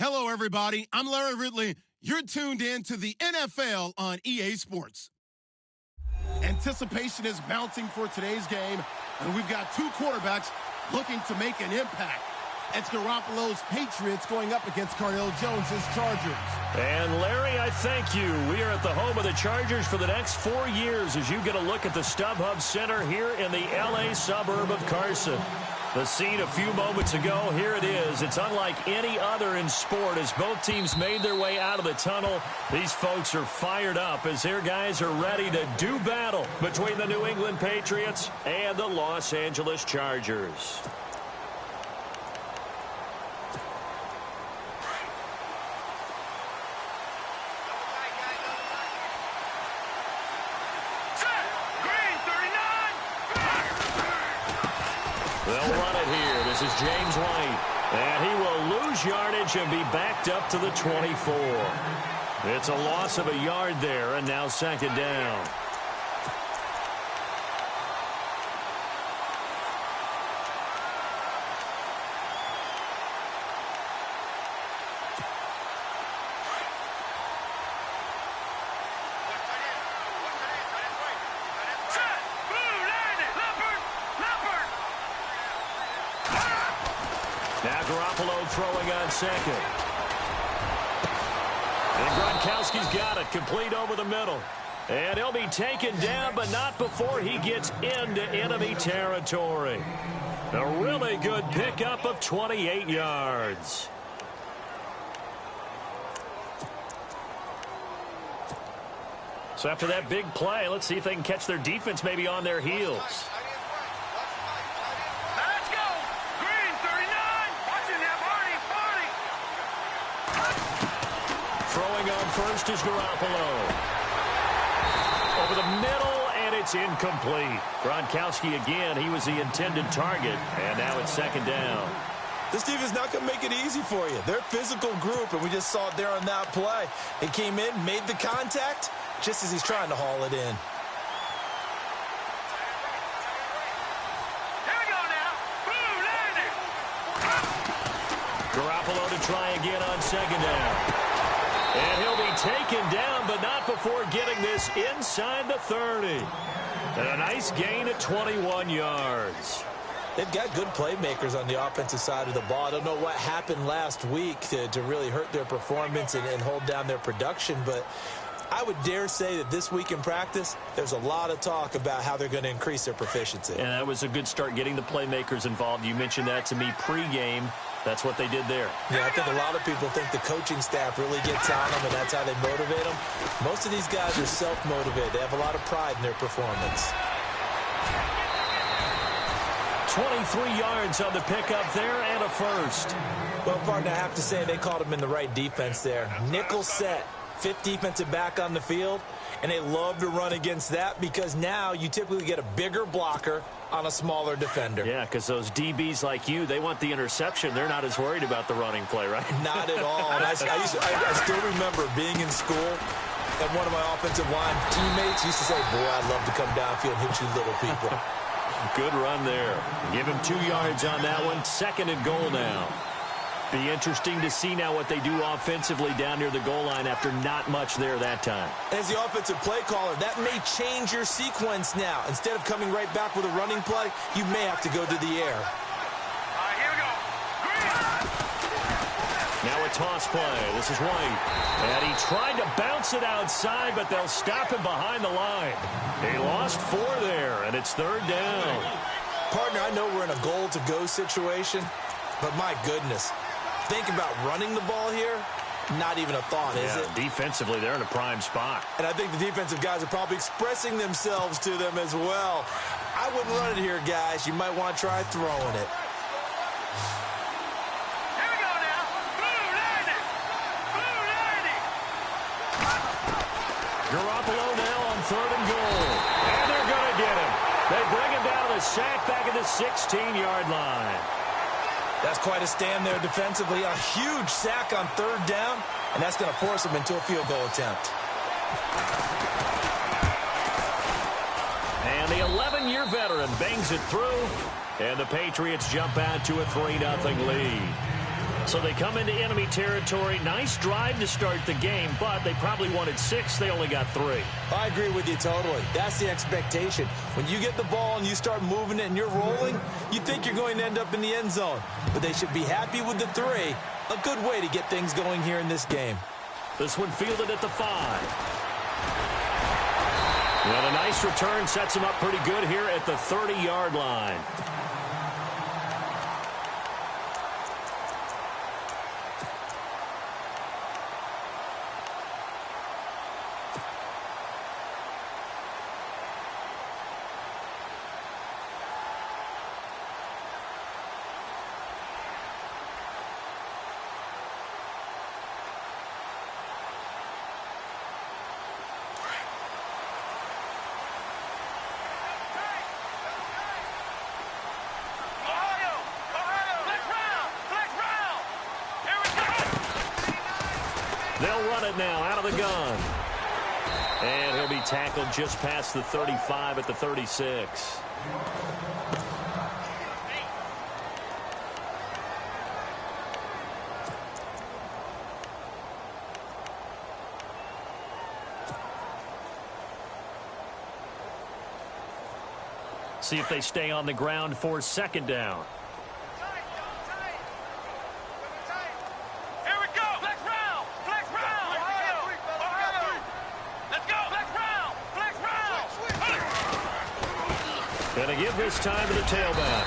Hello, everybody. I'm Larry Ridley. You're tuned in to the NFL on EA Sports. Anticipation is mounting for today's game, and we've got two quarterbacks looking to make an impact. It's Garoppolo's Patriots going up against Cardale Jones's Chargers. And Larry, I thank you. We are at the home of the Chargers for the next 4 years as you get a look at the StubHub Center here in the L.A. suburb of Carson. The scene a few moments ago, here it is. It's unlike any other in sport as both teams made their way out of the tunnel. These folks are fired up as their guys are ready to do battle between the New England Patriots and the Los Angeles Chargers. They'll run it here. This is James White. And he will lose yardage and be backed up to the 24. It's a loss of a yard there, and now second down. Now Garoppolo throwing on second. And Gronkowski's got it, complete over the middle. And he'll be taken down, but not before he gets into enemy territory. A really good pickup of 28 yards. So after that big play, let's see if they can catch their defense maybe on their heels. First is Garoppolo. Over the middle, and it's incomplete. Gronkowski again, he was the intended target, and now it's second down. This team is not going to make it easy for you. They're a physical group, and we just saw it there on that play. He came in, made the contact, just as he's trying to haul it in. Here we go now. Boom, landing. Garoppolo to try again on second down. And he'll be taken down, but not before getting this inside the 30. And a nice gain at 21 yards. They've got good playmakers on the offensive side of the ball. I don't know what happened last week to really hurt their performance and hold down their production, but I would dare say that this week in practice, there's a lot of talk about how they're going to increase their proficiency. And that was a good start getting the playmakers involved. You mentioned that to me pregame. That's what they did there. Yeah, I think a lot of people think the coaching staff really gets on them, and that's how they motivate them. Most of these guys are self-motivated. They have a lot of pride in their performance. 23 yards on the pickup there and a first. Well, partner, I have to say they caught him in the right defense there. Nickel set, fifth defensive back on the field, and they love to run against that because now you typically get a bigger blocker on a smaller defender. Yeah, because those DBs like you, they want the interception. They're not as worried about the running play, right? Not at all. And I still remember being in school, and one of my offensive line teammates used to say, boy, I'd love to come downfield and hit you little people. Good run there. Give him 2 yards on that one. Second and goal now. Be interesting to see now what they do offensively down near the goal line after not much there that time. As the offensive play caller, that may change your sequence now. Instead of coming right back with a running play, you may have to go to the air. Here we go. Now a toss play. This is White. And he tried to bounce it outside, but they'll stop him behind the line. He lost 4 there, and it's third down. Partner, I know we're in a goal-to-go situation, but my goodness. Think about running the ball here. Not even a thought, is it? Defensively, they're in a prime spot. And I think the defensive guys are probably expressing themselves to them as well. I wouldn't run it here, guys. You might want to try throwing it. Here we go now. Boom, landing. Boom, landing. Garoppolo now on third and goal. And they're going to get him. They bring him down to the sack back at the 16-yard line. That's quite a stand there defensively. A huge sack on third down, and that's going to force them into a field goal attempt. And the 11-year veteran bangs it through, and the Patriots jump out to a 3-0 lead. So they come into enemy territory. Nice drive to start the game, but they probably wanted 6. They only got 3. I agree with you totally. That's the expectation. When you get the ball and you start moving it and you're rolling, you think you're going to end up in the end zone. But they should be happy with the 3. A good way to get things going here in this game. This one fielded at the 5. And a nice return sets him up pretty good here at the 30-yard line. They'll run it now out of the gun. And he'll be tackled just past the 35 at the 36. See if they stay on the ground for 2nd down. Going to give this time to the tailback.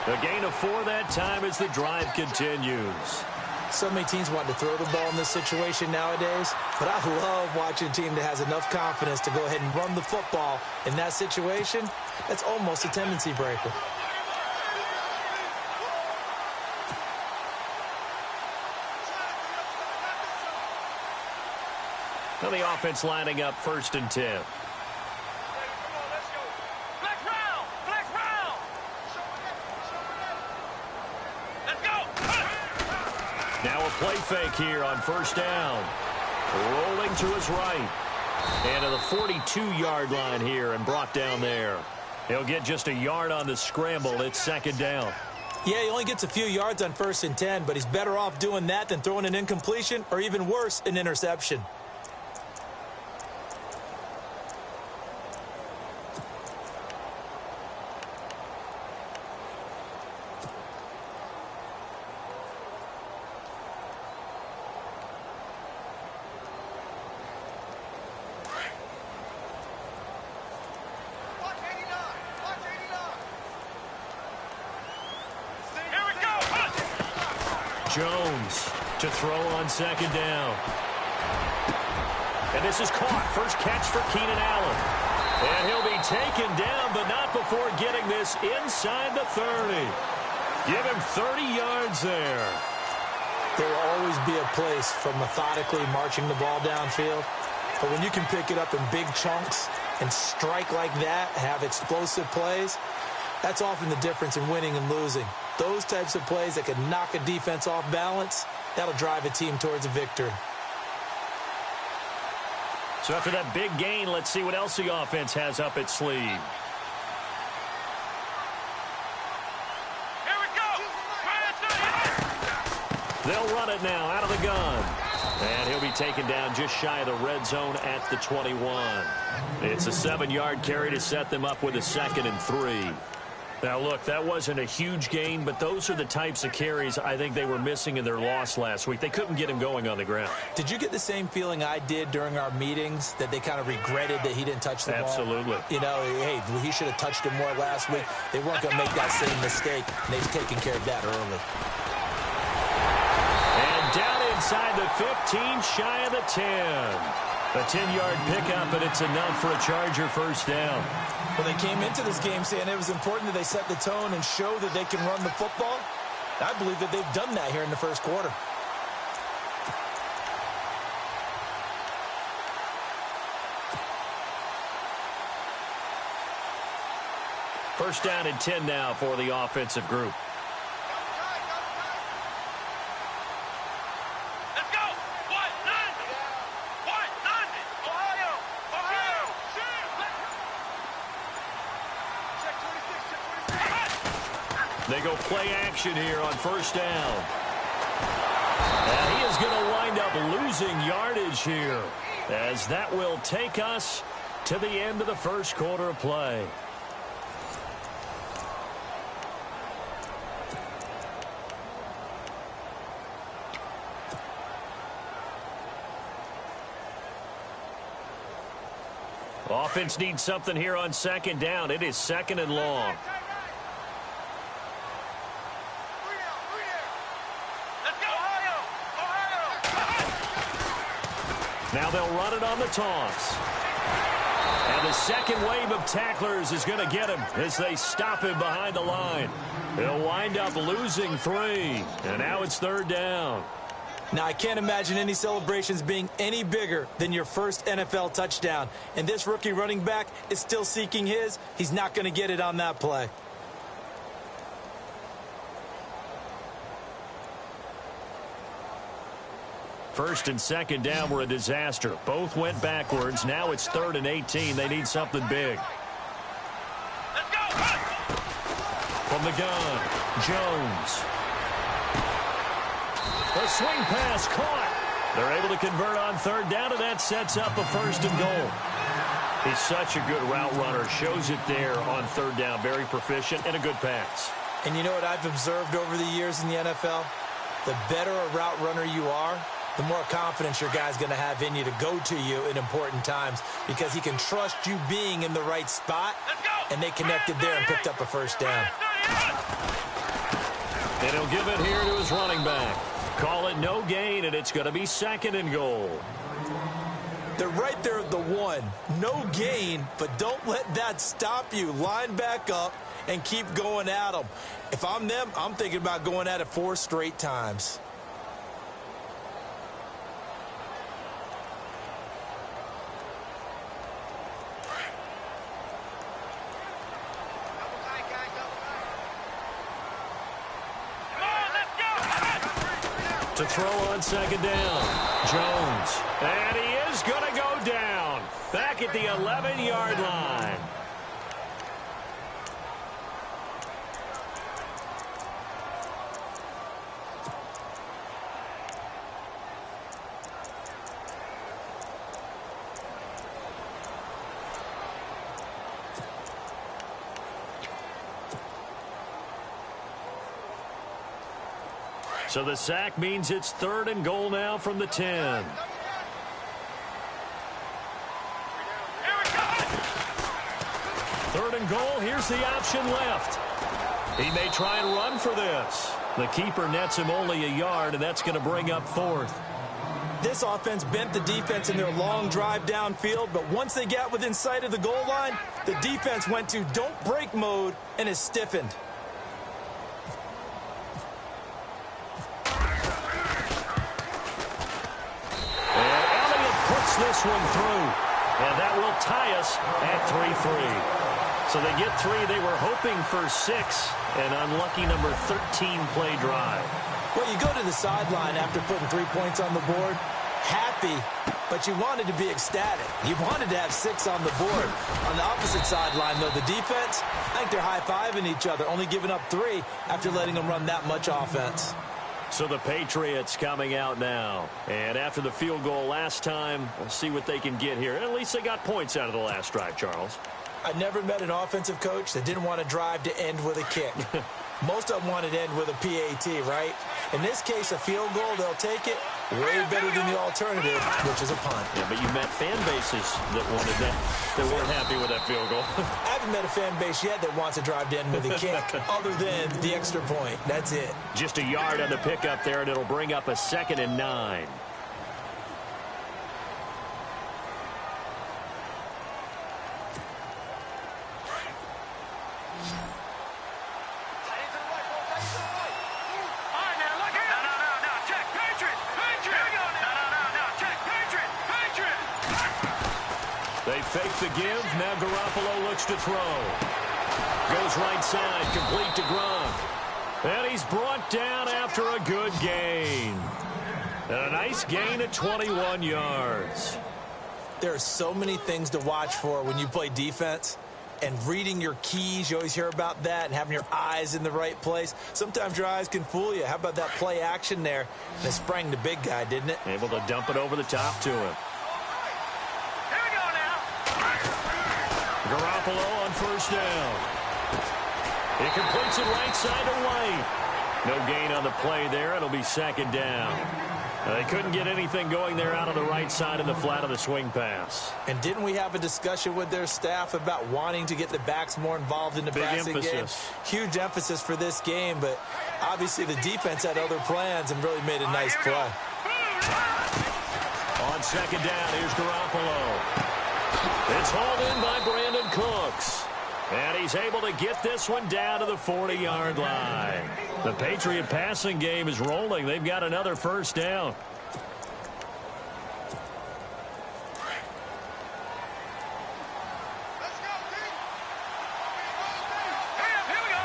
A gain of 4 that time as the drive continues. So many teams want to throw the ball in this situation nowadays, but I love watching a team that has enough confidence to go ahead and run the football in that situation. That's almost a tendency breaker. Now the offense lining up 1st and 10. Now a play fake here on 1st down. Rolling to his right. And to the 42-yard line here and brought down there. He'll get just a yard on the scramble. It's 2nd down. Yeah, he only gets a few yards on 1st and 10, but he's better off doing that than throwing an incompletion or even worse, an interception. Jones to throw on 2nd down. And this is caught. First catch for Keenan Allen. And he'll be taken down, but not before getting this inside the 30. Give him 30 yards there. There will always be a place for methodically marching the ball downfield. But when you can pick it up in big chunks and strike like that, have explosive plays, that's often the difference in winning and losing. Those types of plays that can knock a defense off balance, that'll drive a team towards a victory. So after that big gain, let's see what else the offense has up its sleeve. Here we go. They'll run it now out of the gun. And he'll be taken down just shy of the red zone at the 21. It's a 7-yard carry to set them up with a 2nd and 3. Now, look, that wasn't a huge gain, but those are the types of carries I think they were missing in their loss last week. They couldn't get him going on the ground. Did you get the same feeling I did during our meetings, that they kind of regretted that he didn't touch the ball? Absolutely. You know, hey, he should have touched it more last week. They weren't going to make that same mistake, and they've taken care of that early. And down inside the 15, shy of the 10. A 10-yard pickup, and it's enough for a Charger 1st down. Well, they came into this game saying it was important that they set the tone and show that they can run the football. I believe that they've done that here in the 1st quarter. First down and 10 now for the offensive group. They go play action here on first down. And he is going to wind up losing yardage here, as that will take us to the end of the first quarter of play. Offense needs something here on second down. It is second and long. Now they'll run it on the toss. And the second wave of tacklers is going to get him as they stop him behind the line. He'll wind up losing 3. And now it's third down. Now, I can't imagine any celebrations being any bigger than your first NFL touchdown. And this rookie running back is still seeking his. He's not going to get it on that play. First and second down were a disaster. Both went backwards. Now it's 3rd and 18. They need something big. Let's go. From the gun, Jones. A swing pass caught. They're able to convert on third down, and that sets up a 1st and goal. He's such a good route runner. Shows it there on third down. Very proficient and a good pass. And you know what I've observed over the years in the NFL? The better a route runner you are, the more confidence your guy's going to have in you to go to you in important times, because he can trust you being in the right spot, and they connected there and picked up a 1st down. And he'll give it here to his running back. Call it no gain, and it's going to be 2nd and goal. They're right there at the 1. No gain, but don't let that stop you. Line back up and keep going at them. If I'm them, I'm thinking about going at it 4 straight times. To throw on second down, Jones. And he is going to go down. Back at the 11-yard line. So the sack means it's 3rd and goal now from the 10. Third and goal. Here's the option left. He may try and run for this. The keeper nets him only a yard, and that's going to bring up 4th. This offense bent the defense in their long drive downfield, but once they got within sight of the goal line, the defense went to don't break mode and is stiffened. This one through, and that will tie us at 3-3. So they get 3. They were hoping for 6, an unlucky number 13 play drive. Well, you go to the sideline after putting 3 points on the board, happy, but you wanted to be ecstatic. You wanted to have 6 on the board. On the opposite sideline, though, the defense, I think they're high-fiving each other, only giving up 3 after letting them run that much offense. So the Patriots coming out now. And after the field goal last time, we'll see what they can get here. At least they got points out of the last drive, Charles. I never met an offensive coach that didn't want to drive to end with a kick. Most of them wanted to end with a PAT, right? In this case, a field goal, they'll take it. Way better than the alternative, which is a punt. Yeah, but you met fan bases that wanted that, that weren't happy with that field goal. I haven't met a fan base yet that wants to drive to end with a kick, other than the extra point. That's it. Just a yard on the pickup there, and it'll bring up a 2nd and 9. They fake the give. Now Garoppolo looks to throw. Goes right side, complete to Gronk. And he's brought down after a good gain. And a nice gain at 21 yards. There are so many things to watch for when you play defense. and reading your keys. You always hear about that, and having your eyes in the right place. Sometimes your eyes can fool you. How about that play action there? They sprang the big guy, didn't it? Able to dump it over the top to him. Here we go now. Garoppolo on first down. He completes it right side to White. No gain on the play there. It'll be second down. They couldn't get anything going there out of the right side of the flat of the swing pass. And didn't we have a discussion with their staff about wanting to get the backs more involved in the passing game? Huge emphasis for this game, but obviously the defense had other plans and really made a nice play. On second down, here's Garoppolo. It's hauled in by Brandon Cooks. And he's able to get this one down to the 40-yard line. The Patriot passing game is rolling. They've got another first down. Here we go.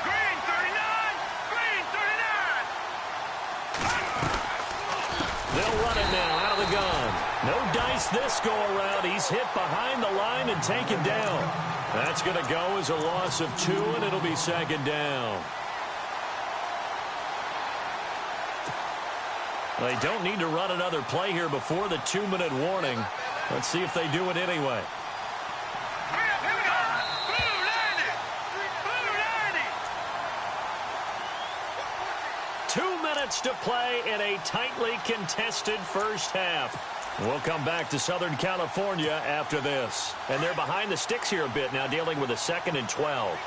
Green 39. Green 39. They'll run it now out of the gun. No dice this go-around. He's hit behind the line and taken down. That's going to go as a loss of 2, and it'll be second down. They don't need to run another play here before the 2-minute warning. Let's see if they do it anyway. Here we go. Blue 90. Blue 90. 2 minutes to play in a tightly contested first half. We'll come back to Southern California after this. And they're behind the sticks here a bit now, dealing with a 2nd and 12.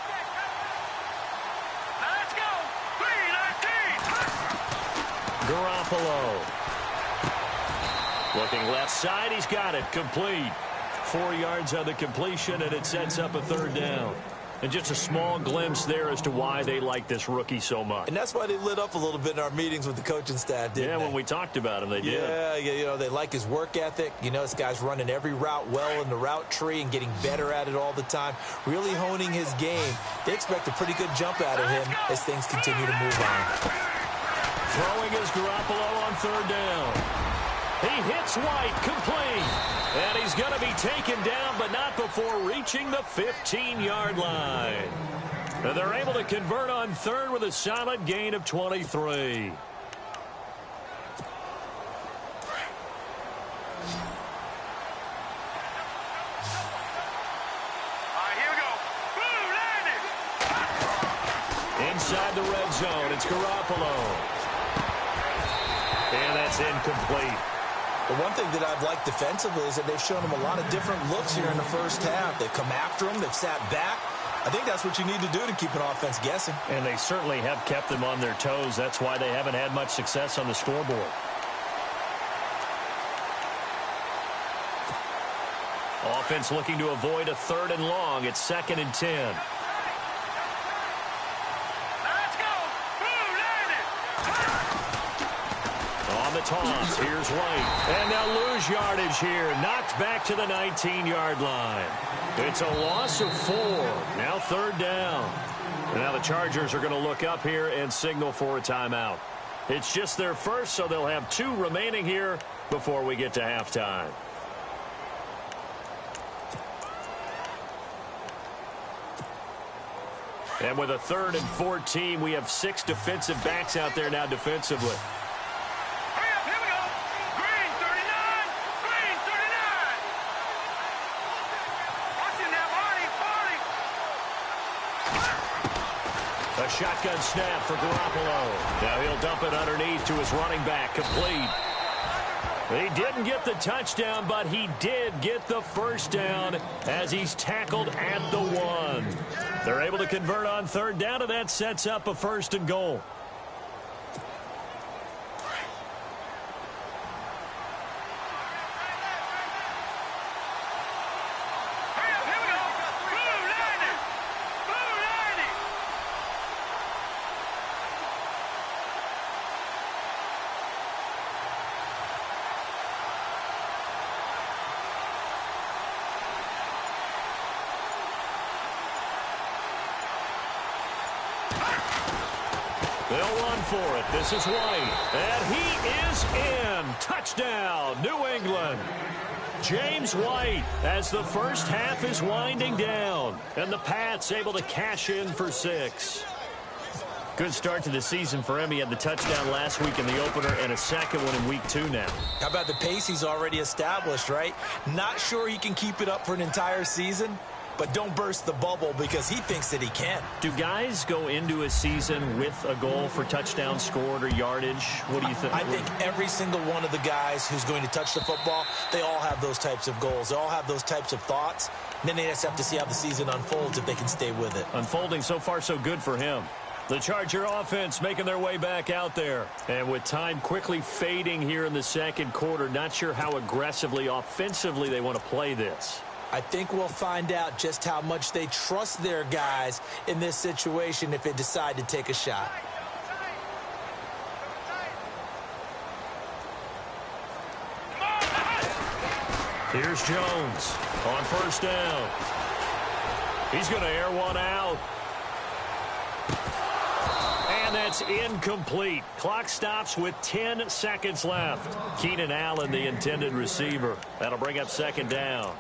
Let's go. 3-19. Garoppolo. Looking left side, he's got it. Complete. 4 yards on the completion, and it sets up a third down. And just a small glimpse there as to why they like this rookie so much. And that's why they lit up a little bit in our meetings with the coaching staff, didn't they? Yeah, when we talked about him, they did. Yeah, you know, they like his work ethic. You know, this guy's running every route well in the route tree and getting better at it all the time, really honing his game. They expect a pretty good jump out of him as things continue to move on. Throwing is Garoppolo on third down. He hits White, complete. And he's going to be taken down, but not before reaching the 15-yard line. And they're able to convert on third with a solid gain of 23. All right, here we go. Blue 90. Inside the red zone, it's Garoppolo. And that's incomplete. The one thing that I've liked defensively is that they've shown him a lot of different looks here in the first half. They've come after him. They've sat back. I think that's what you need to do to keep an offense guessing. And they certainly have kept them on their toes. That's why they haven't had much success on the scoreboard. Offense looking to avoid a 3rd and long. It's 2nd and 10. Let's go. Blue 90. On the toss, here's White. And they'll lose yardage here. Knocked back to the 19-yard line. It's a loss of 4. Now 3rd down. And now the Chargers are going to look up here and signal for a timeout. It's just their first, so they'll have 2 remaining here before we get to halftime. And with a 3rd and 14, we have 6 defensive backs out there now defensively. Hurry up, here we go. Green 39. Green 39. Watching that, Marty. A shotgun snap for Garoppolo. Now he'll dump it underneath to his running back, complete. He didn't get the touchdown, but he did get the first down as he's tackled at the 1. They're able to convert on 3rd down, and that sets up a 1st and goal. Hurry up, here we go. Blue 90. Blue 90. They'll run for it. This is White. And he is in. Touchdown, New England. James White as the first half is winding down. And the Pats able to cash in for 6. Good start to the season for him. He had the touchdown last week in the opener and a second one in week 2 now. How about the pace he's already established, right? Not sure he can keep it up for an entire season, but don't burst the bubble because he thinks that he can. Do guys go into a season with a goal for touchdown scored or yardage? What do you think? I think every single one of the guys who's going to touch the football, they all have those types of goals. They all have those types of thoughts. And then they just have to see how the season unfolds if they can stay with it. Unfolding so far so good for him. The Charger offense making their way back out there. And with time quickly fading here in the second quarter, not sure how aggressively, offensively they want to play this. I think we'll find out just how much they trust their guys in this situation if they decide to take a shot. Here's Jones on first down. He's going to air one out. And that's incomplete. Clock stops with 10 seconds left. Keenan Allen, the intended receiver. That'll bring up second down.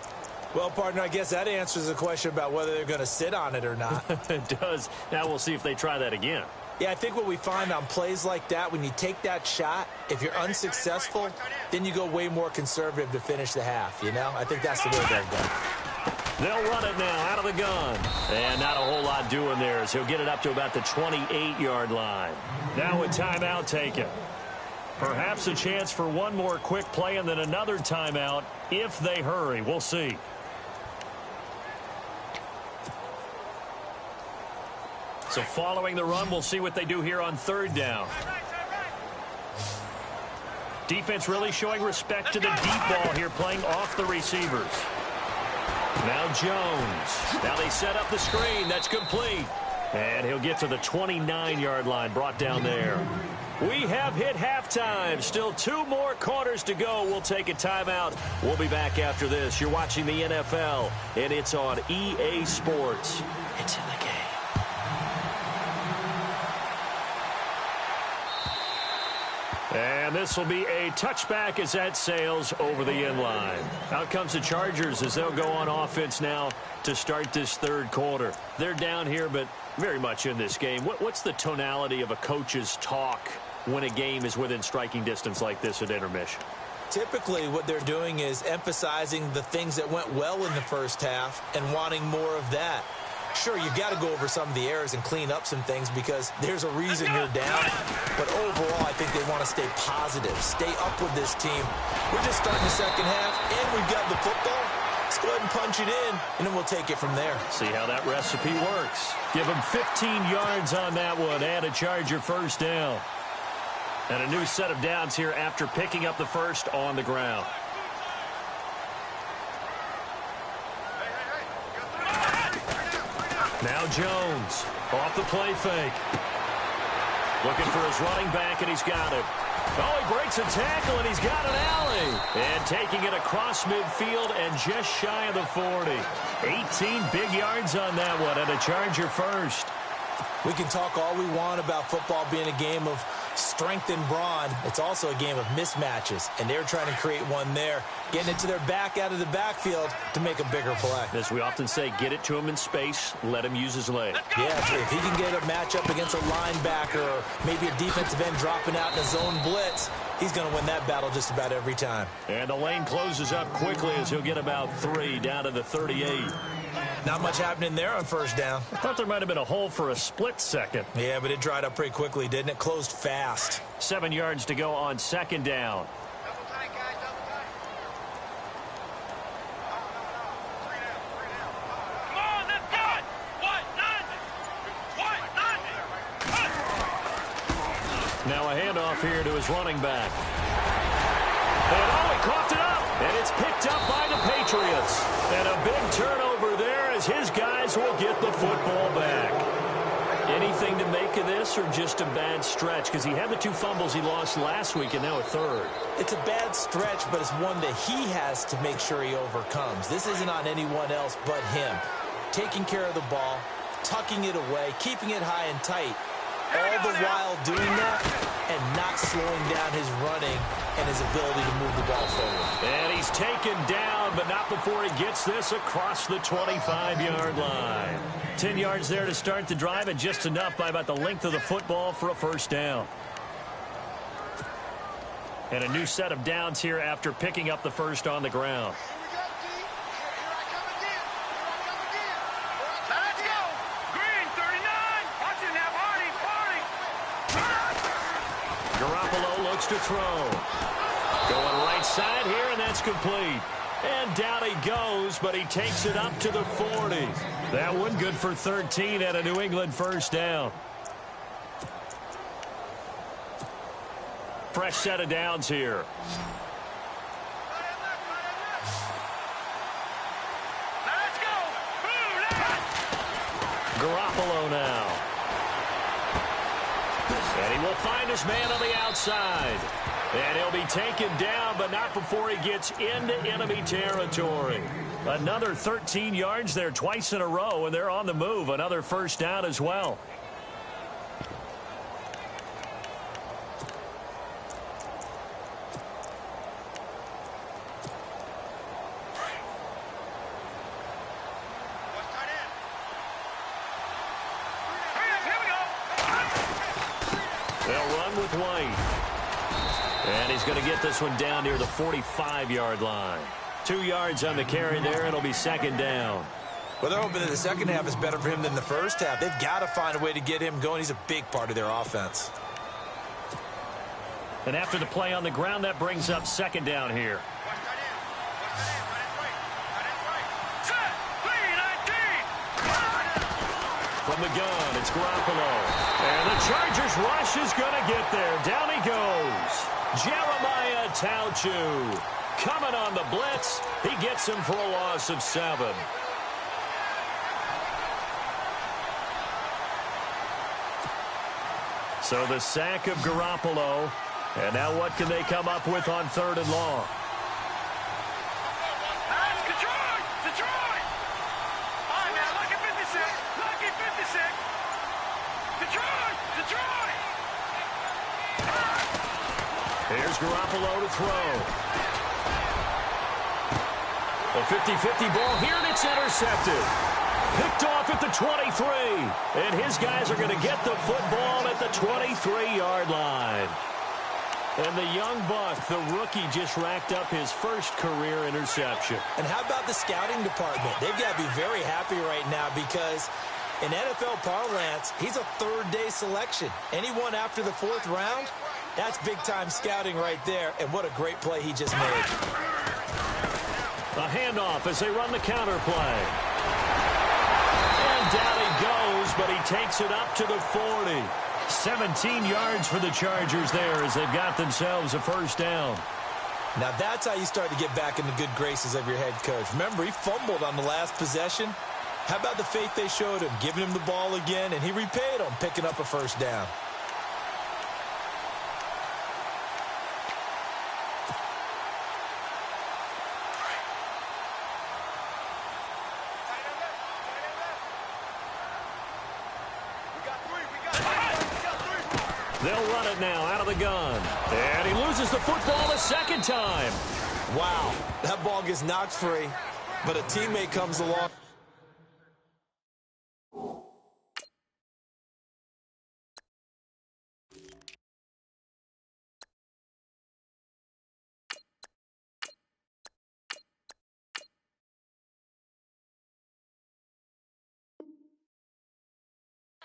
Well, partner, I guess that answers the question about whether they're going to sit on it or not. It does. Now we'll see if they try that again. Yeah, I think what we find on plays like that, when you take that shot, if you're unsuccessful, then you go way more conservative to finish the half, you know? I think that's the way they'll go. They'll run it now out of the gun. And not a whole lot doing there as he'll get it up to about the 28-yard line. Now a timeout taken. Perhaps a chance for one more quick play and then another timeout if they hurry. We'll see. So following the run, we'll see what they do here on third down. Defense really showing respect to the deep ball here, playing off the receivers. Now Jones. Now they set up the screen. That's complete. And he'll get to the 29-yard line, brought down there. We have hit halftime. Still 2 more quarters to go. We'll take a timeout. We'll be back after this. You're watching the NFL, and it's on EA Sports. It's in the game. And this will be a touchback as that sails over the end line. Out comes the Chargers as they'll go on offense now to start this third quarter. They're down here, but very much in this game. What's the tonality of a coach's talk when a game is within striking distance like this at intermission? Typically, what they're doing is emphasizing the things that went well in the first half and wanting more of that. Sure, you've got to go over some of the errors and clean up some things because there's a reason you're down. But overall, I think they want to stay positive, stay up with this team. We're just starting the second half, and we've got the football. Let's go ahead and punch it in, and then we'll take it from there. See how that recipe works. Give them 15 yards on that one and a Charger first down. And a new set of downs here after picking up the first on the ground. Now Jones off the play fake. Looking for his running back, and he's got it. Oh, he breaks a tackle, and he's got an alley. And taking it across midfield and just shy of the 40. 18 big yards on that one, and a Charger first. We can talk all we want about football being a game of strength and brawn. It's also a game of mismatches, and they're trying to create one there, getting it to their back out of the backfield to make a bigger play. As we often say, get it to him in space, let him use his leg. Yeah, if he can get a matchup against a linebacker or maybe a defensive end dropping out in a zone blitz, he's going to win that battle just about every time. And the lane closes up quickly as he'll get about 3 down to the 38. Not much happening there on first down. I thought there might have been a hole for a split second. Yeah, but it dried up pretty quickly, didn't it? Closed fast. 7 yards to go on second down. Double tight, guys, double tight. Come on, let's go it. What? None. Now a handoff here to his running back. And oh, he coughed it up. And it's picked up by the Patriots. And a big turnover there as his guys will get the football back. Anything to make of this or just a bad stretch? Because he had the 2 fumbles he lost last week and now a third. It's a bad stretch, but it's one that he has to make sure he overcomes. This isn't on anyone else but him. Taking care of the ball, tucking it away, keeping it high and tight, all the while doing that and not slowing down his running and his ability to move the ball forward. And he's taken down, but not before he gets this across the 25-yard line. 10 yards there to start the drive, and just enough by about the length of the football for a first down. And a new set of downs here after picking up the first on the ground. Let's go. Green, 39. Watch it now, Barney. Garoppolo looks to throw. Going right side here, and that's complete. And down he goes, but he takes it up to the 40. That one good for 13 at a New England first down. Fresh set of downs here. Let's go. Garoppolo now. And he will find his man on the outside. And he'll be taken down, but not before he gets into enemy territory. Another 13 yards there twice in a row, and they're on the move. Another first down as well. Here we go. They'll run with White. And he's going to get this one down near the 45-yard line. 2 yards on the carry there. It'll be second down. Well, they're hoping that the second half is better for him than the first half. They've got to find a way to get him going. He's a big part of their offense. And after the play on the ground, that brings up second down here. Set. 3-19. From the gun, it's Garoppolo. And the Chargers rush is going to get there. Down he goes. Jeremiah Tauchu coming on the blitz. He gets him for a loss of 7. So the sack of Garoppolo. And now what can they come up with on 3rd and long? That's Detroit. Detroit. All right, now, lucky 56. Lucky 56. Detroit. Detroit. Here's Garoppolo to throw. A 50-50 ball here, and it's intercepted. Picked off at the 23. And his guys are going to get the football at the 23-yard line. And the young buck, the rookie, just racked up his first career interception. And how about the scouting department? They've got to be very happy right now because in NFL parlance, he's a third-day selection. Anyone after the 4th round, that's big-time scouting right there. And what a great play he just made. A handoff as they run the counter play. And down he goes, but he takes it up to the 40. 17 yards for the Chargers there as they've got themselves a first down. Now that's how you start to get back in the good graces of your head coach. Remember, he fumbled on the last possession. How about the faith they showed him, giving him the ball again, and he repaid them, picking up a first down. They'll run it now out of the gun. And he loses the football a second time. Wow, that ball gets knocked free, but a teammate comes along.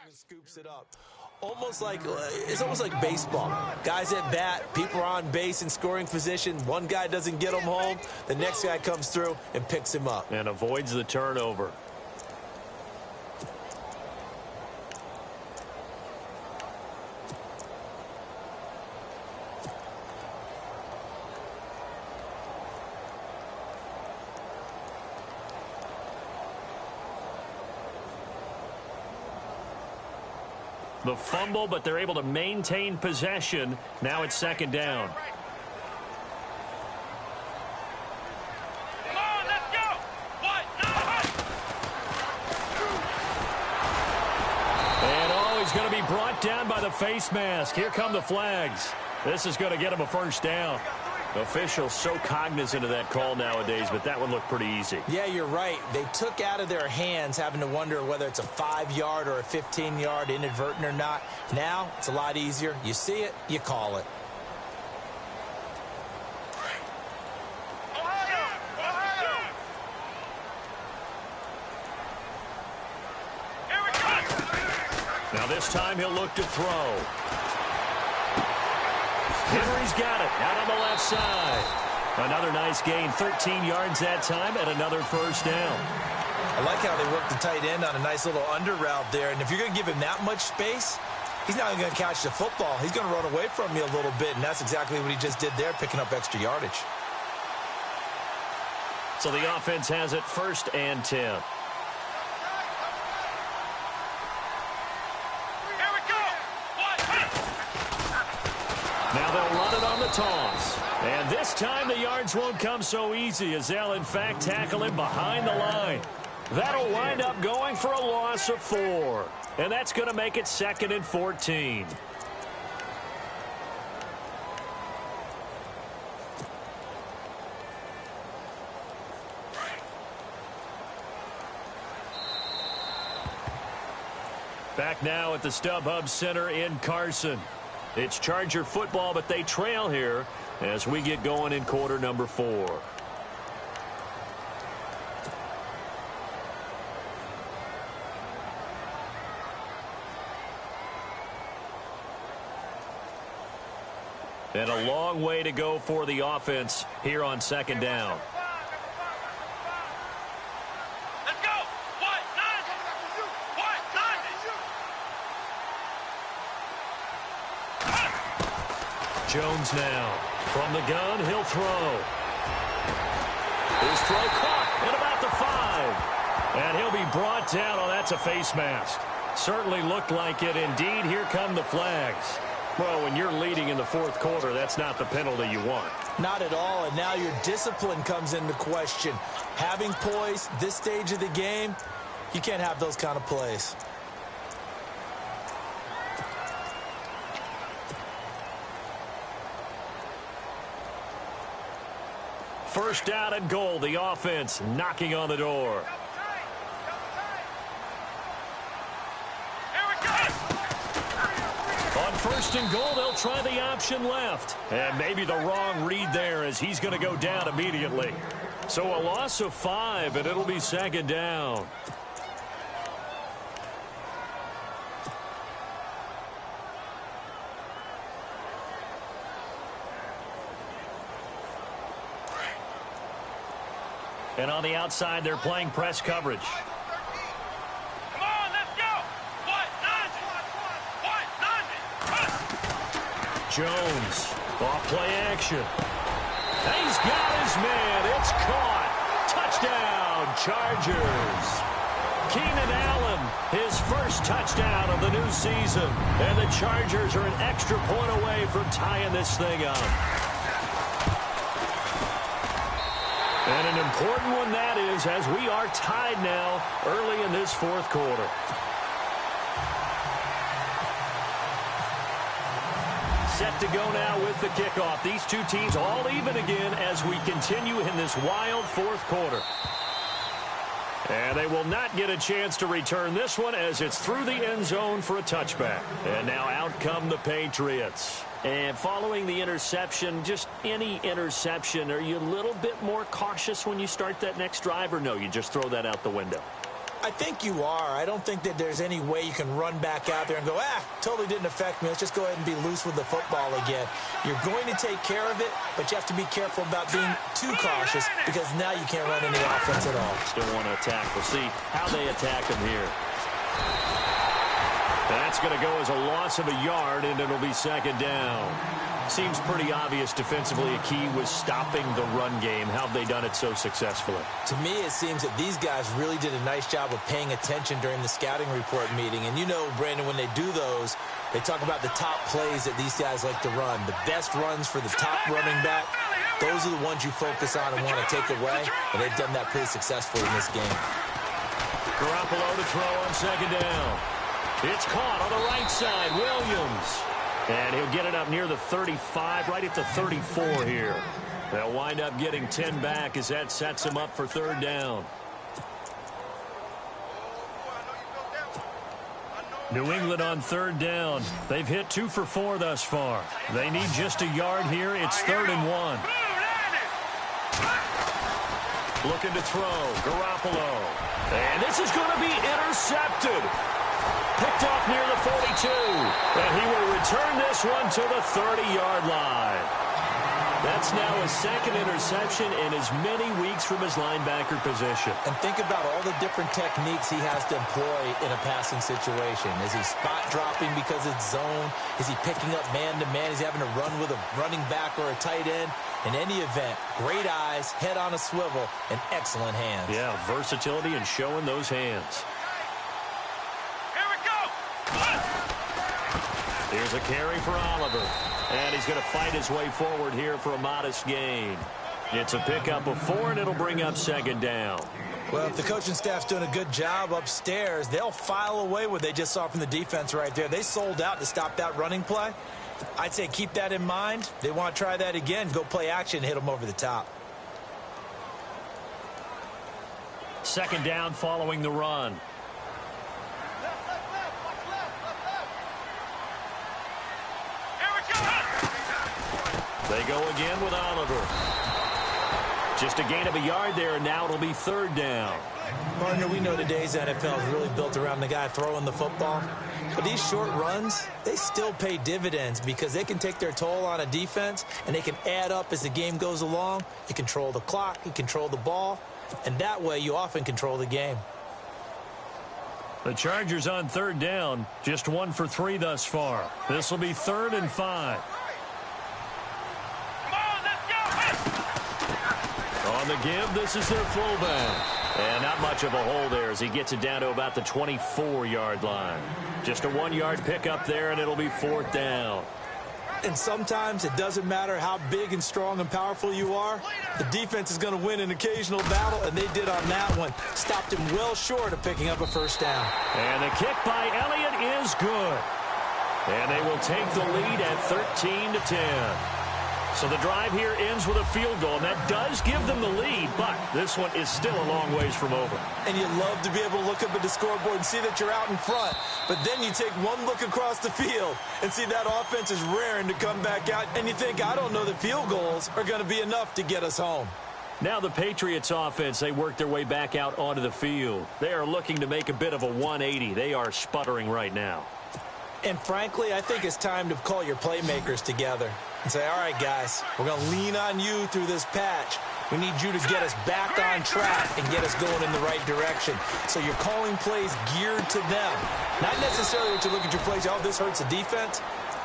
And scoops it up. It's almost like baseball. Guys at bat, people are on base in scoring position. One guy doesn't get him home. The next guy comes through and picks him up. And avoids the turnover. The fumble, but they're able to maintain possession. Now it's second down. Come on, let's go. What? And he's going to be brought down by the face mask. Here come the flags. This is going to get him a first down. Officials so cognizant of that call nowadays, but that one looked pretty easy. Yeah, you're right. They took out of their hands having to wonder whether it's a 5-yard or a 15-yard, inadvertent or not. Now, it's a lot easier. You see it, you call it. Now this time he'll look to throw. Henry's got it out on the left side. Another nice gain, 13 yards that time, and another first down. I like how they work the tight end on a nice little under route there. And if you're going to give him that much space, he's not even going to catch the football. He's going to run away from you a little bit, and that's exactly what he just did there, picking up extra yardage. So the offense has it 1st and 10. Now they'll run it on the toss. And this time the yards won't come so easy as they'll, in fact, tackle him behind the line. That'll wind up going for a loss of 4. And that's going to make it 2nd and 14. Back now at the StubHub Center in Carson. It's Charger football, but they trail here as we get going in quarter number 4. And a long way to go for the offense here on 2nd down. Jones now. From the gun, he'll throw. His throw caught at about the 5. And he'll be brought down. Oh, that's a face mask. Certainly looked like it. Indeed, here come the flags. Well, when you're leading in the 4th quarter, that's not the penalty you want. Not at all, and now your discipline comes into question. Having poise this stage of the game, you can't have those kind of plays. First down and goal, the offense knocking on the door. On 1st and goal, they'll try the option left. And maybe the wrong read there as he's going to go down immediately. So a loss of 5, and it'll be 2nd down. And on the outside, they're playing press coverage. Come on, let's go. Jones, off play action. He's got his man. It's caught. Touchdown, Chargers. Keenan Allen, his first touchdown of the new season. And the Chargers are an extra point away from tying this thing up. And an important one that is, as we are tied now early in this 4th quarter. Set to go now with the kickoff. These two teams all even again as we continue in this wild 4th quarter. And they will not get a chance to return this one as it's through the end zone for a touchback. And now out come the Patriots. And following the interception, just any interception, are you a little bit more cautious when you start that next drive, or no, you just throw that out the window? I think you are. I don't think that there's any way you can run back out there and go, totally didn't affect me. Let's just go ahead and be loose with the football again. You're going to take care of it, but you have to be careful about being too cautious because now you can't run any offense at all. Still want to attack. We'll see how they attack him here. That's going to go as a loss of a yard, and it'll be 2nd down. Seems pretty obvious defensively a key was stopping the run game. How have they done it so successfully? To me, it seems that these guys really did a nice job of paying attention during the scouting report meeting. And you know, Brandon, when they do those, they talk about the top plays that these guys like to run. The best runs for the top running back, those are the ones you focus on and want to take away. And they've done that pretty successfully in this game. Garoppolo to throw on 2nd down. It's caught on the right side. Williams. And he'll get it up near the 35, right at the 34 here. They'll wind up getting 10 back as that sets him up for third down. New England on third down. They've hit 2 for 4 thus far. They need just a yard here. It's 3rd and 1. Looking to throw. Garoppolo. And this is going to be intercepted. Picked off near the 42. And he will return this one to the 30-yard line. That's now his 2nd interception in as many weeks from his linebacker position. And think about all the different techniques he has to employ in a passing situation. Is he spot dropping because it's zone? Is he picking up man-to-man? Is he having to run with a running back or a tight end? In any event, great eyes, head on a swivel, and excellent hands. Yeah, versatility and showing those hands. Here's a carry for Oliver. And he's going to fight his way forward here for a modest gain. It's a pickup of 4, and it'll bring up 2nd down. Well, if the coaching staff's doing a good job upstairs, they'll file away what they just saw from the defense right there. They sold out to stop that running play. I'd say keep that in mind. They want to try that again. Go play action, hit them over the top. 2nd down following the run. They go again with Oliver. Just a gain of a yard there, and now it'll be 3rd down. Partner, we know today's NFL is really built around the guy throwing the football. But these short runs, they still pay dividends because they can take their toll on a defense, and they can add up as the game goes along. You control the clock, you control the ball, and that way you often control the game. The Chargers on 3rd down, just 1 for 3 thus far. This will be 3rd and 5. On the give, this is their fullback. And not much of a hole there as he gets it down to about the 24-yard line. Just a 1-yard pickup there, and it'll be 4th down. And sometimes it doesn't matter how big and strong and powerful you are. The defense is going to win an occasional battle, and they did on that one. Stopped him well short of picking up a 1st down. And the kick by Elliott is good. And they will take the lead at 13-10. So the drive here ends with a field goal, and that does give them the lead, but this one is still a long ways from over. And you love to be able to look up at the scoreboard and see that you're out in front, but then you take one look across the field and see that offense is raring to come back out, and you think, I don't know that field goals are going to be enough to get us home. Now the Patriots offense, they work their way back out onto the field. They are looking to make a bit of a 180. They are sputtering right now. And frankly, I think it's time to call your playmakers together and say, all right, guys, we're going to lean on you through this patch. We need you to get us back on track and get us going in the right direction. So you're calling plays geared to them. Not necessarily what you look at your plays, oh, this hurts the defense.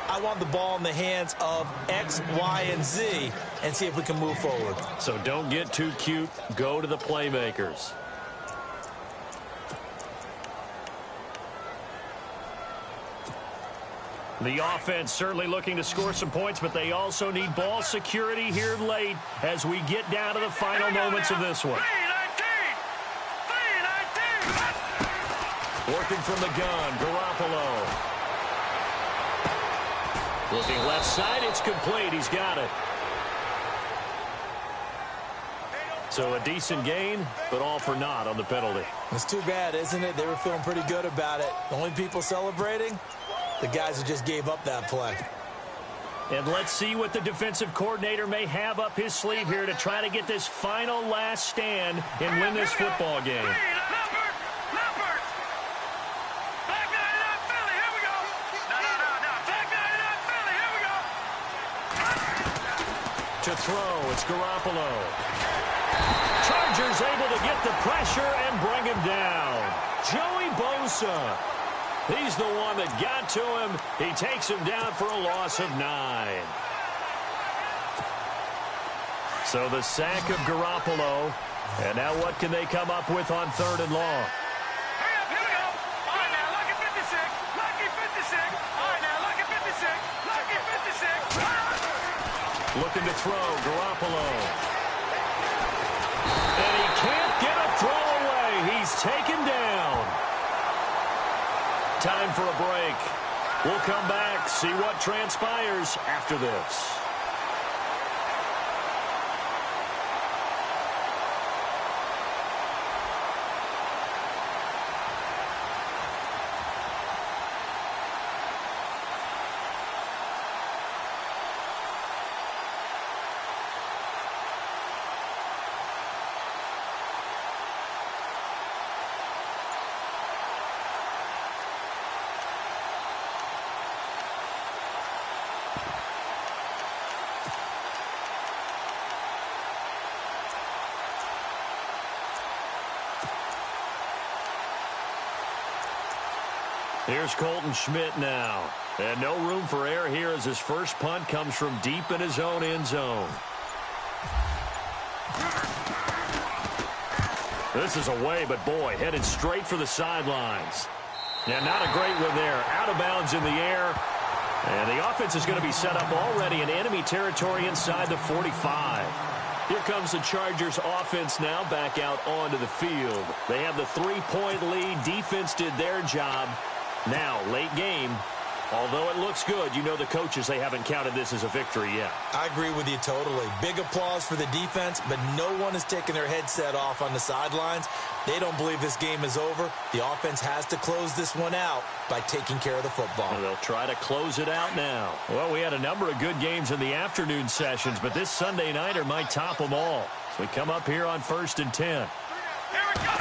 I want the ball in the hands of X, Y, and Z and see if we can move forward. So don't get too cute. Go to the playmakers. The offense certainly looking to score some points, but they also need ball security here late as we get down to the final moments of this one. Working from the gun, Garoppolo. Looking left side, it's complete. He's got it. So a decent gain, but all for naught on the penalty. It's too bad, isn't it? They were feeling pretty good about it. The only people celebrating, the guys who just gave up that play. And let's see what the defensive coordinator may have up his sleeve here to try to get this final last stand and win this football game. To throw, it's Garoppolo. Chargers able to get the pressure and bring him down. Joey Bosa. He's the one that got to him. He takes him down for a loss of 9. So the sack of Garoppolo. And now what can they come up with on 3rd and long? Hurry up, here we go. All right, now, lucky 56. Lucky 56. All right, now, lucky 56. Lucky 56. Looking to throw, Garoppolo. And he can't get a throw away. He's taken down. Time for a break. We'll come back, see what transpires after this. Here's Colton Schmidt now. And no room for error here as his first punt comes from deep in his own end zone. This is away, but boy, headed straight for the sidelines. Yeah, not a great one there. Out of bounds in the air. And the offense is going to be set up already in enemy territory inside the 45. Here comes the Chargers offense now back out onto the field. They have the 3-point lead. Defense did their job. Now, late game, although it looks good, you know the coaches, they haven't counted this as a victory yet. I agree with you totally. Big applause for the defense, but no one is taking their headset off on the sidelines. They don't believe this game is over. The offense has to close this one out by taking care of the football. And they'll try to close it out now. Well, we had a number of good games in the afternoon sessions, but this Sunday nighter might top them all. So we come up here on 1st and 10. Here we go.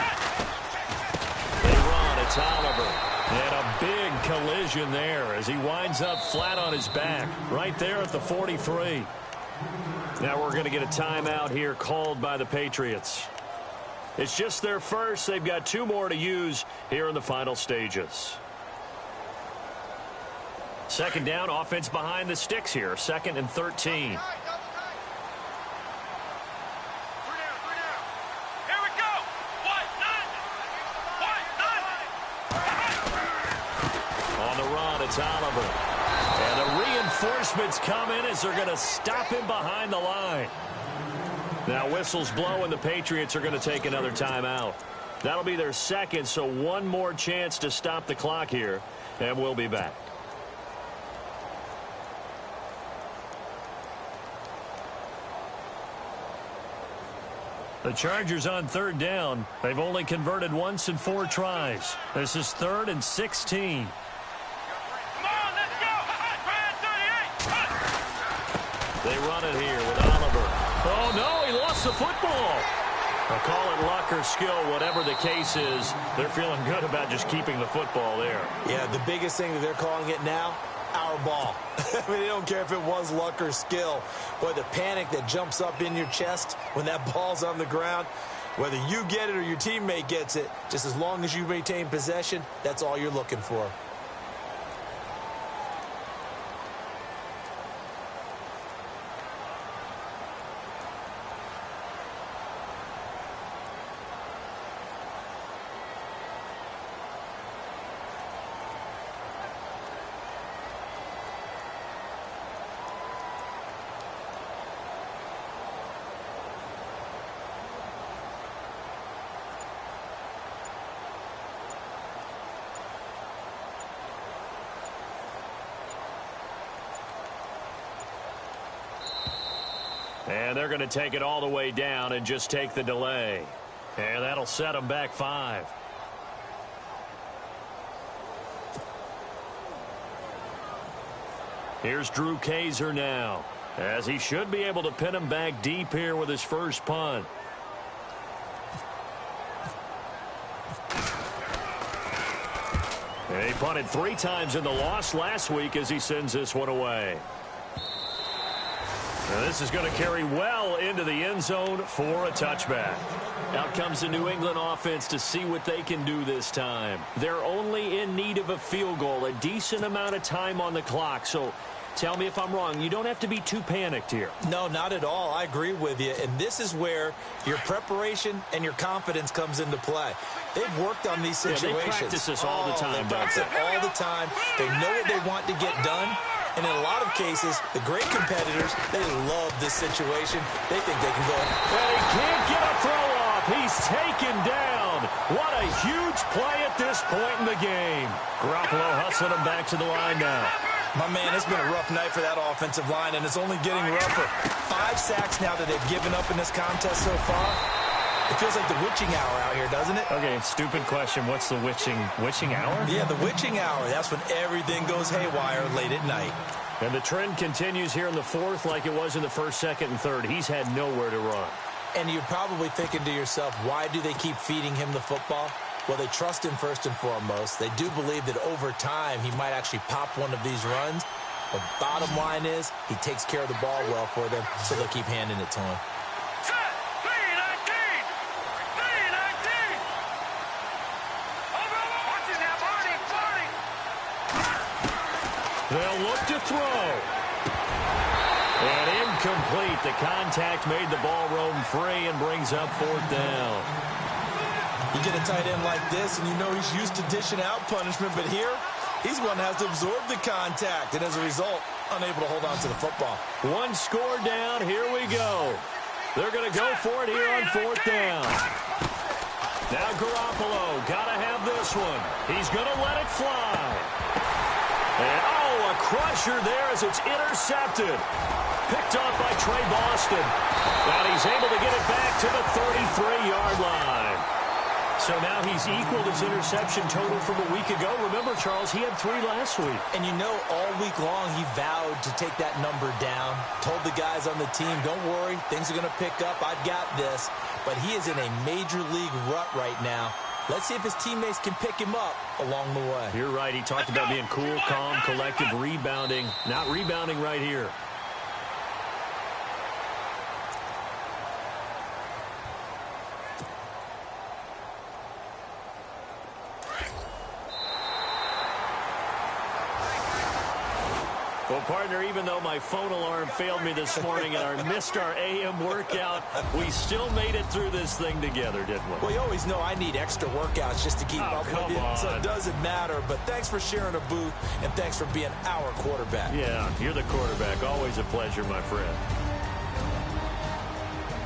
They run. It's Oliver. And a big collision there as he winds up flat on his back right there at the 43. Now we're going to get a timeout here called by the Patriots. It's just their first. They've got 2 more to use here in the final stages. Second down, offense behind the sticks here. 2nd and 13. It's Oliver. And the reinforcements come in as they're going to stop him behind the line. Now whistles blow and the Patriots are going to take another timeout. That'll be their second, so one more chance to stop the clock here, and we'll be back. The Chargers on 3rd down. They've only converted once in 4 tries. This is 3rd and 16. They run it here with Oliver. Oh, no, he lost the football. I'll call it luck or skill, whatever the case is. They're feeling good about just keeping the football there. Yeah, the biggest thing that they're calling it now, our ball. I mean, they don't care if it was luck or skill. Boy, the panic that jumps up in your chest when that ball's on the ground, whether you get it or your teammate gets it, just as long as you retain possession, that's all you're looking for. And they're going to take it all the way down and just take the delay. And that'll set them back 5. Here's Drew Kaiser now, as he should be able to pin him back deep here with his first punt. And he punted 3 times in the loss last week as he sends this one away. Now this is going to carry well into the end zone for a touchback. Out comes the New England offense to see what they can do this time. They're only in need of a field goal, a decent amount of time on the clock. So tell me if I'm wrong. You don't have to be too panicked here. No, not at all. I agree with you. And this is where your preparation and your confidence comes into play. They've worked on these situations. Yeah, they practice this all the time. They practice it all the time. They know what they want to get done. And in a lot of cases, the great competitors, they love this situation. They think they can go. Well, he can't get a throw off. He's taken down. What a huge play at this point in the game. Garoppolo hustling him back to the line now. My man, it's been a rough night for that offensive line, and it's only getting rougher. 5 sacks now that they've given up in this contest so far. It feels like the witching hour out here, doesn't it? Okay, stupid question. What's the witching hour? Yeah, the witching hour. That's when everything goes haywire late at night. And the trend continues here in the fourth like it was in the first, second, and third. He's had nowhere to run. And you're probably thinking to yourself, why do they keep feeding him the football? Well, they trust him first and foremost. They do believe that over time he might actually pop one of these runs. But bottom line is he takes care of the ball well for them, so they'll keep handing it to him. They'll look to throw. And incomplete. The contact made the ball roam free and brings up 4th down. You get a tight end like this, and you know he's used to dishing out punishment, but here, he's one that has to absorb the contact, and as a result, unable to hold on to the football. One score down. Here we go. They're going to go for it here on 4th down. Now Garoppolo, got to have this one. He's going to let it fly. And, a crusher there as it's intercepted. Picked off by Trey Boston. And he's able to get it back to the 33-yard line. So now he's equaled his interception total from a week ago. Remember, Charles, he had 3 last week. And you know, all week long he vowed to take that number down. Told the guys on the team, don't worry, things are going to pick up. I've got this. But he is in a major league rut right now. Let's see if his teammates can pick him up along the way. You're right. He talked about being cool, calm, collective, rebounding. Not rebounding right here. Well, partner, even though my phone alarm failed me this morning and I missed our AM workout, we still made it through this thing together, didn't we? Well, you always know I need extra workouts just to keep up with you, so it doesn't matter. But thanks for sharing a booth, and thanks for being our quarterback. Yeah, you're the quarterback. Always a pleasure, my friend.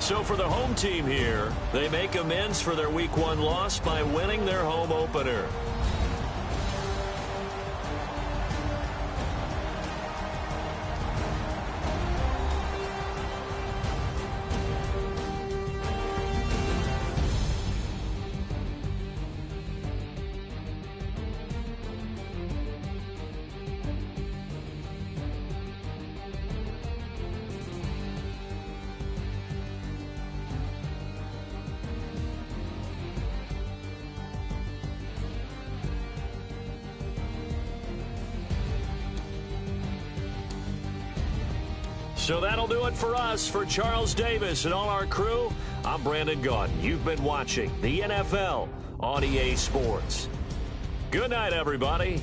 So for the home team here, they make amends for their Week 1 loss by winning their home opener. So that'll do it for us. For Charles Davis and all our crew, I'm Brandon Gaudin. You've been watching the NFL on EA Sports. Good night, everybody.